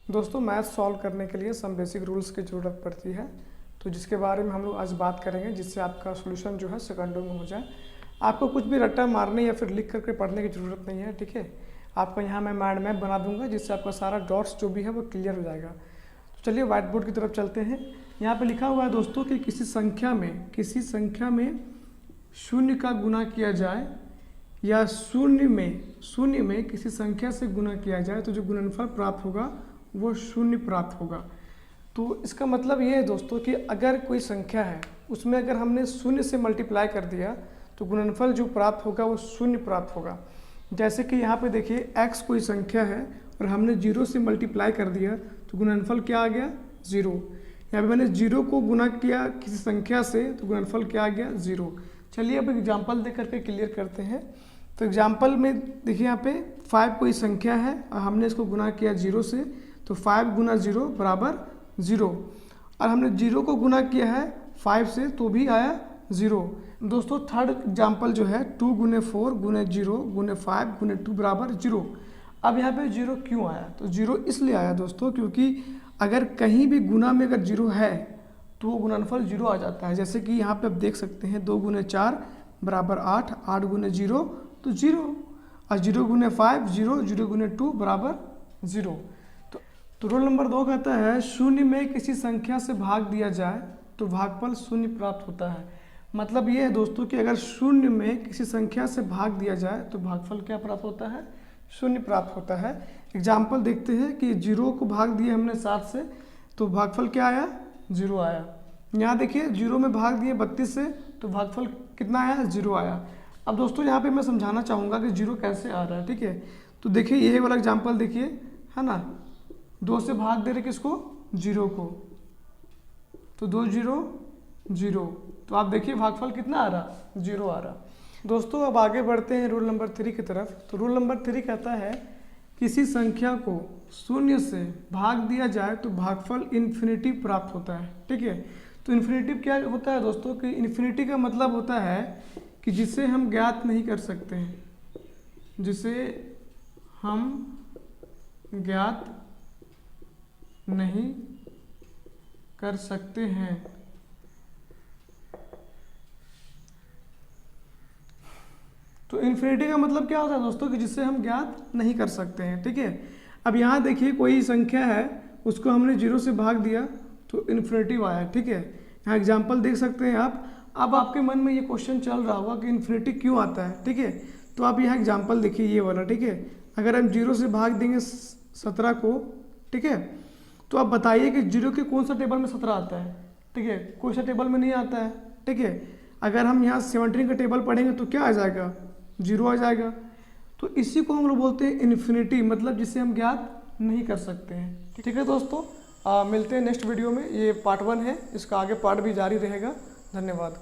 दोस्तों math solve करने के लिए सम बेसिक रूल्स की ज़रूरत पड़ती है, तो जिसके बारे में हम लोग आज बात करेंगे, जिससे आपका सोल्यूशन जो है सेकंडों में हो जाए। आपको कुछ भी रट्टा मारने या फिर लिख करके पढ़ने की ज़रूरत नहीं है, ठीक है। आपको यहाँ मैं माइंड मैप बना दूंगा, जिससे आपका सारा डॉट्स जो भी है वो क्लियर हो जाएगा। तो चलिए व्हाइट बोर्ड की तरफ चलते हैं। यहाँ पर लिखा हुआ है दोस्तों कि किसी संख्या में शून्य का गुना किया जाए या शून्य में किसी संख्या से गुना किया जाए तो जो गुणनफल प्राप्त होगा वो शून्य प्राप्त होगा। तो इसका मतलब ये है दोस्तों कि अगर कोई संख्या है उसमें अगर हमने शून्य से मल्टीप्लाई कर दिया तो गुणनफल जो प्राप्त होगा वो शून्य प्राप्त होगा। जैसे कि यहाँ पे देखिए x कोई संख्या है और हमने 0 से मल्टीप्लाई कर दिया तो गुणनफल क्या आ गया 0। यहाँ पे मैंने 0 को गुना किया किसी संख्या से तो गुणनफल क्या आ गया 0। चलिए अब एग्जाम्पल दे करके क्लियर करते हैं। तो एग्जाम्पल में देखिए यहाँ पे 5 कोई संख्या है और हमने इसको गुना किया 0 से, तो 5 गुना 0 बराबर 0। और हमने 0 को गुना किया है 5 से तो भी आया 0। दोस्तों थर्ड एग्जाम्पल जो है 2 गुने 4 गुने 0 गुने 5 गुने 2 बराबर 0। अब यहाँ पे 0 क्यों आया? तो 0 इसलिए आया दोस्तों क्योंकि अगर कहीं भी गुना में अगर 0 है तो वो गुणनफल 0 आ जाता है। जैसे कि यहाँ पे आप देख सकते हैं 2 गुने 4 बराबर 8, 8 गुने 0 तो 0, और 0 गुने 5 0, 0 गुने 2 बराबर 0। तो रोल नंबर 2 कहता है शून्य में किसी संख्या से भाग दिया जाए तो भागफल शून्य प्राप्त होता है। मतलब ये है दोस्तों कि अगर शून्य में किसी संख्या से भाग दिया जाए तो भागफल क्या प्राप्त होता है? शून्य प्राप्त होता है। एग्जाम्पल देखते हैं कि 0 को भाग दिए हमने 7 से तो भागफल क्या आया? 0 आया। यहाँ देखिए 0 में भाग दिए 32 से तो भागफल कितना आया? 0 आया। अब दोस्तों यहाँ पे मैं समझाना चाहूँगा कि 0 कैसे आ रहा है, ठीक है। तो देखिए यही वाला एग्जाम्पल देखिए, है ना, 2 से भाग दे रहे किसको? 0 को, तो 2 0 0, तो आप देखिए भागफल कितना आ रहा? 0 आ रहा। दोस्तों अब आगे बढ़ते हैं रूल नंबर 3 की तरफ। तो रूल नंबर 3 कहता है किसी संख्या को शून्य से भाग दिया जाए तो भागफल इन्फिनिटी प्राप्त होता है, ठीक है। तो इन्फिनिटिव क्या होता है दोस्तों कि इन्फिनिटी का मतलब होता है कि जिसे हम ज्ञात नहीं कर सकते हैं, जिसे हम ज्ञात नहीं कर सकते हैं। तो इन्फिनिटी का मतलब क्या होता है दोस्तों कि जिसे हम ज्ञात नहीं कर सकते हैं, ठीक है। अब यहाँ देखिए कोई संख्या है उसको हमने 0 से भाग दिया तो इन्फिनिटिव आया, ठीक है। यहाँ एग्जाम्पल देख सकते हैं आप। अब आपके मन में ये क्वेश्चन चल रहा होगा कि इन्फिनिटी क्यों आता है, ठीक है। तो आप यहाँ एग्जाम्पल देखिए ये वाला, ठीक है। अगर हम 0 से भाग देंगे 17 को, ठीक है, तो आप बताइए कि 0 के कौन सा टेबल में 17 आता है, ठीक है। कोई सा टेबल में नहीं आता है, ठीक है। अगर हम यहाँ 17 का टेबल पढ़ेंगे तो क्या आ जाएगा? 0 आ जाएगा। तो इसी को हम लोग बोलते हैं इन्फिनिटी, मतलब जिसे हम ज्ञात नहीं कर सकते हैं, ठीक है दोस्तों। मिलते हैं नेक्स्ट वीडियो में। ये पार्ट 1 है, इसका आगे पार्ट भी जारी रहेगा। धन्यवाद।